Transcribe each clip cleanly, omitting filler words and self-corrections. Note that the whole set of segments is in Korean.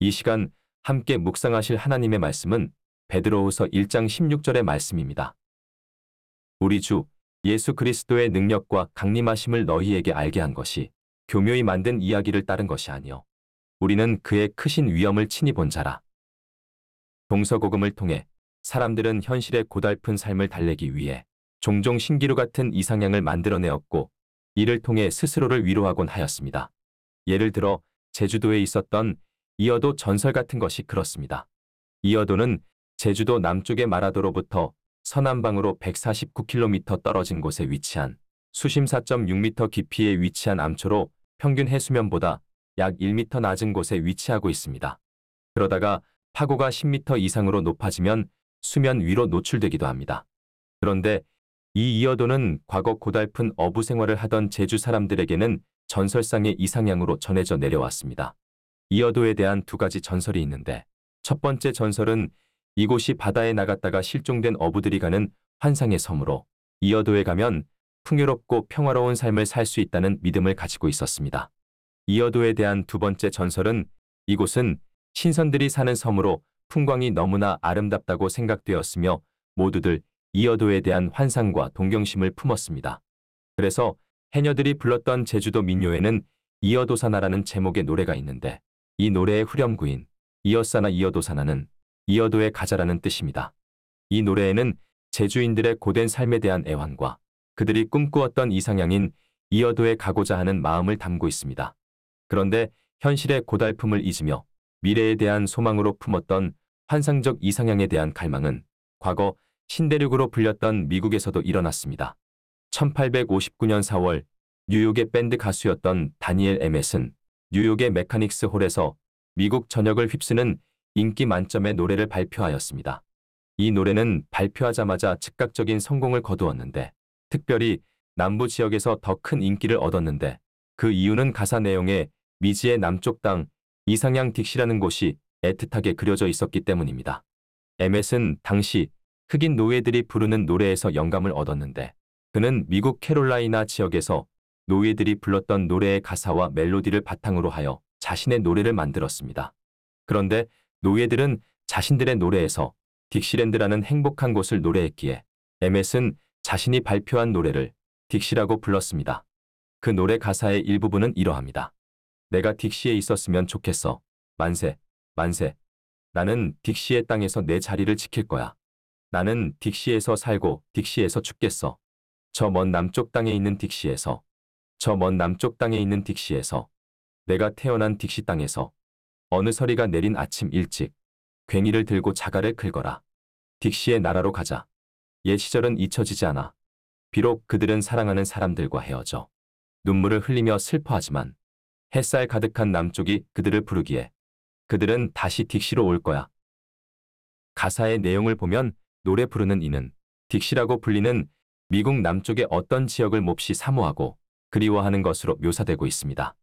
이 시간 함께 묵상하실 하나님의 말씀은 베드로후서 1장 16절의 말씀입니다. 우리 주 예수 그리스도의 능력과 강림하심을 너희에게 알게 한 것이 교묘히 만든 이야기를 따른 것이 아니요 우리는 그의 크신 위엄을 친히 본 자라. 동서고금을 통해 사람들은 현실의 고달픈 삶을 달래기 위해 종종 신기루 같은 이상향을 만들어내었고 이를 통해 스스로를 위로하곤 하였습니다. 예를 들어 제주도에 있었던 이어도 전설 같은 것이 그렇습니다. 이어도는 제주도 남쪽의 마라도로부터 서남방으로 149km 떨어진 곳에 위치한 수심 4.6m 깊이에 위치한 암초로 평균 해수면보다 약 1m 낮은 곳에 위치하고 있습니다. 그러다가 파고가 10m 이상으로 높아지면 수면 위로 노출되기도 합니다. 그런데 이 이어도는 과거 고달픈 어부 생활을 하던 제주 사람들에게는 전설상의 이상향으로 전해져 내려왔습니다. 이어도에 대한 두 가지 전설이 있는데 첫 번째 전설은 이곳이 바다에 나갔다가 실종된 어부들이 가는 환상의 섬으로 이어도에 가면 풍요롭고 평화로운 삶을 살 수 있다는 믿음을 가지고 있었습니다. 이어도에 대한 두 번째 전설은 이곳은 신선들이 사는 섬으로 풍광이 너무나 아름답다고 생각되었으며 모두들 이어도에 대한 환상과 동경심을 품었습니다. 그래서 해녀들이 불렀던 제주도 민요에는 이어도사나라는 제목의 노래가 있는데 이 노래의 후렴구인 이어사나 이어도사나는 이어도의 가자라는 뜻입니다. 이 노래에는 제주인들의 고된 삶에 대한 애환과 그들이 꿈꾸었던 이상향인 이어도에 가고자 하는 마음을 담고 있습니다. 그런데 현실의 고달픔을 잊으며 미래에 대한 소망으로 품었던 환상적 이상향에 대한 갈망은 과거 신대륙으로 불렸던 미국에서도 일어났습니다. 1859년 4월 뉴욕의 밴드 가수였던 다니엘 에멧은 뉴욕의 메카닉스 홀에서 미국 전역을 휩쓰는 인기 만점의 노래를 발표하였습니다. 이 노래는 발표하자마자 즉각적인 성공을 거두었는데 특별히 남부 지역에서 더 큰 인기를 얻었는데 그 이유는 가사 내용에 미지의 남쪽 땅 이상향 딕시라는 곳이 애틋하게 그려져 있었기 때문입니다. 에멧은 당시 흑인 노예들이 부르는 노래에서 영감을 얻었는데 그는 미국 캐롤라이나 지역에서 노예들이 불렀던 노래의 가사와 멜로디를 바탕으로 하여 자신의 노래를 만들었습니다. 그런데 노예들은 자신들의 노래에서 딕시랜드라는 행복한 곳을 노래했기에 에멧은 자신이 발표한 노래를 딕시라고 불렀습니다. 그 노래 가사의 일부분은 이러합니다. 내가 딕시에 있었으면 좋겠어. 만세, 만세. 나는 딕시의 땅에서 내 자리를 지킬 거야. 나는 딕시에서 살고 딕시에서 죽겠어. 저 먼 남쪽 땅에 있는 딕시에서. 저 먼 남쪽 땅에 있는 딕시에서. 내가 태어난 딕시 땅에서. 어느 서리가 내린 아침 일찍. 괭이를 들고 자갈을 긁어라. 딕시의 나라로 가자. 옛 시절은 잊혀지지 않아. 비록 그들은 사랑하는 사람들과 헤어져 눈물을 흘리며 슬퍼하지만 햇살 가득한 남쪽이 그들을 부르기에 그들은 다시 딕시로 올 거야. 가사의 내용을 보면 노래 부르는 이는 딕시라고 불리는 미국 남쪽의 어떤 지역을 몹시 사모하고 그리워하는 것으로 묘사되고 있습니다.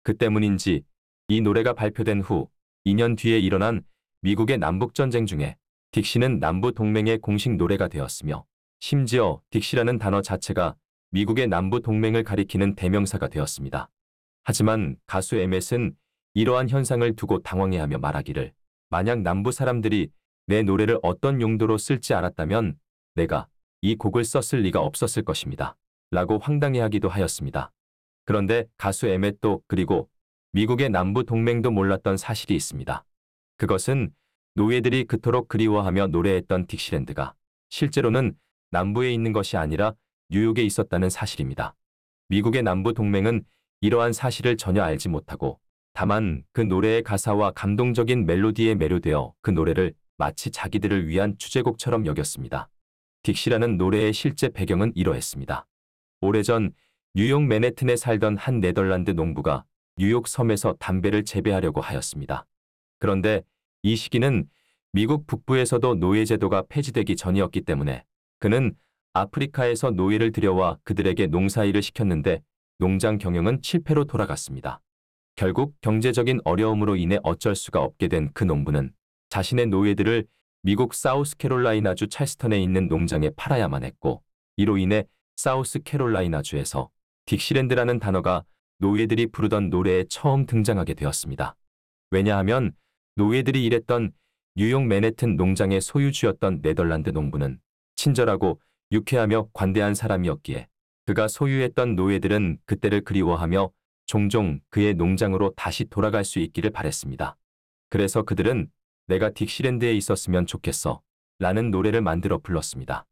그 때문인지 이 노래가 발표된 후 2년 뒤에 일어난 미국의 남북전쟁 중에 딕시는 남부 동맹의 공식 노래가 되었으며 심지어 딕시라는 단어 자체가 미국의 남부 동맹을 가리키는 대명사가 되었습니다. 하지만 가수 에멧은 이러한 현상을 두고 당황해하며 말하기를 만약 남부 사람들이 내 노래를 어떤 용도로 쓸지 알았다면 내가 이 곡을 썼을 리가 없었을 것입니다. 라고 황당해하기도 하였습니다. 그런데 가수 에멧도 그리고 미국의 남부 동맹도 몰랐던 사실이 있습니다. 그것은 노예들이 그토록 그리워하며 노래했던 딕시랜드가 실제로는 남부에 있는 것이 아니라 뉴욕에 있었다는 사실입니다. 미국의 남부 동맹은 이러한 사실을 전혀 알지 못하고 다만 그 노래의 가사와 감동적인 멜로디에 매료되어 그 노래를 마치 자기들을 위한 주제곡처럼 여겼습니다. 딕시라는 노래의 실제 배경은 이러했습니다. 오래전 뉴욕 맨해튼에 살던 한 네덜란드 농부가 뉴욕 섬에서 담배를 재배하려고 하였습니다. 그런데 이 시기는 미국 북부에서도 노예제도가 폐지되기 전이었기 때문에 그는 아프리카에서 노예를 들여와 그들에게 농사일을 시켰는데 농장 경영은 실패로 돌아갔습니다. 결국 경제적인 어려움으로 인해 어쩔 수가 없게 된 그 농부는 자신의 노예들을 미국 사우스캐롤라이나주 찰스턴에 있는 농장에 팔아야만 했고 이로 인해 사우스캐롤라이나주에서 딕시랜드라는 단어가 노예들이 부르던 노래에 처음 등장하게 되었습니다. 왜냐하면 노예들이 일했던 뉴욕 맨해튼 농장의 소유주였던 네덜란드 농부는 친절하고 유쾌하며 관대한 사람이었기에 그가 소유했던 노예들은 그때를 그리워하며 종종 그의 농장으로 다시 돌아갈 수 있기를 바랬습니다. 그래서 그들은 내가 딕시랜드에 있었으면 좋겠어 라는 노래를 만들어 불렀습니다.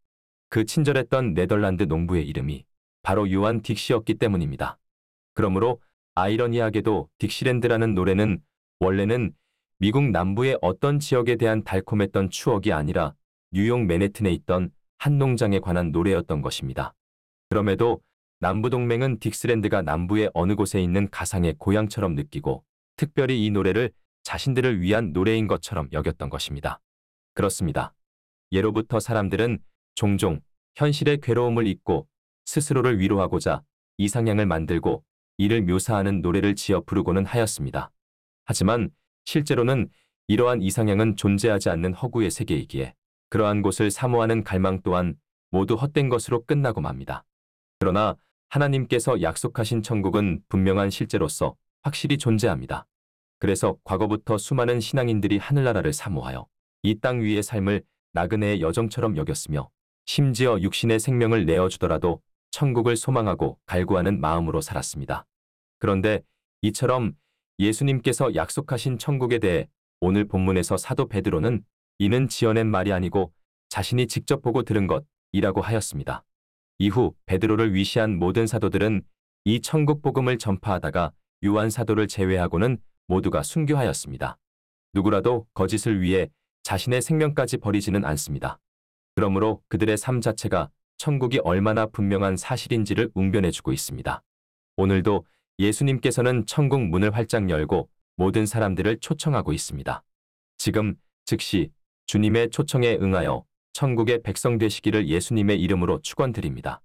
그 친절했던 네덜란드 농부의 이름이 바로 요한 딕시였기 때문입니다. 그러므로 아이러니하게도 딕시랜드라는 노래는 원래는 미국 남부의 어떤 지역에 대한 달콤했던 추억이 아니라 뉴욕 맨해튼에 있던 한 농장에 관한 노래였던 것입니다. 그럼에도 남부동맹은 딕스랜드가 남부의 어느 곳에 있는 가상의 고향처럼 느끼고 특별히 이 노래를 자신들을 위한 노래인 것처럼 여겼던 것입니다. 그렇습니다. 예로부터 사람들은 종종 현실의 괴로움을 잊고 스스로를 위로하고자 이상향을 만들고 이를 묘사하는 노래를 지어 부르고는 하였습니다. 하지만 실제로는 이러한 이상향은 존재하지 않는 허구의 세계이기에 그러한 곳을 사모하는 갈망 또한 모두 헛된 것으로 끝나고 맙니다. 그러나 하나님께서 약속하신 천국은 분명한 실제로서 확실히 존재합니다. 그래서 과거부터 수많은 신앙인들이 하늘나라를 사모하여 이 땅 위의 삶을 나그네의 여정처럼 여겼으며 심지어 육신의 생명을 내어주더라도 천국을 소망하고 갈구하는 마음으로 살았습니다. 그런데 이처럼 예수님께서 약속하신 천국에 대해 오늘 본문에서 사도 베드로는 이는 지어낸 말이 아니고 자신이 직접 보고 들은 것이라고 하였습니다. 이후 베드로를 위시한 모든 사도들은 이 천국 복음을 전파하다가 요한 사도를 제외하고는 모두가 순교하였습니다. 누구라도 거짓을 위해 자신의 생명까지 버리지는 않습니다. 그러므로 그들의 삶 자체가 천국이 얼마나 분명한 사실인지를 웅변해주고 있습니다. 오늘도 예수님께서는 천국 문을 활짝 열고 모든 사람들을 초청하고 있습니다. 지금 즉시 주님의 초청에 응하여 천국의 백성 되시기를 예수님의 이름으로 축원드립니다.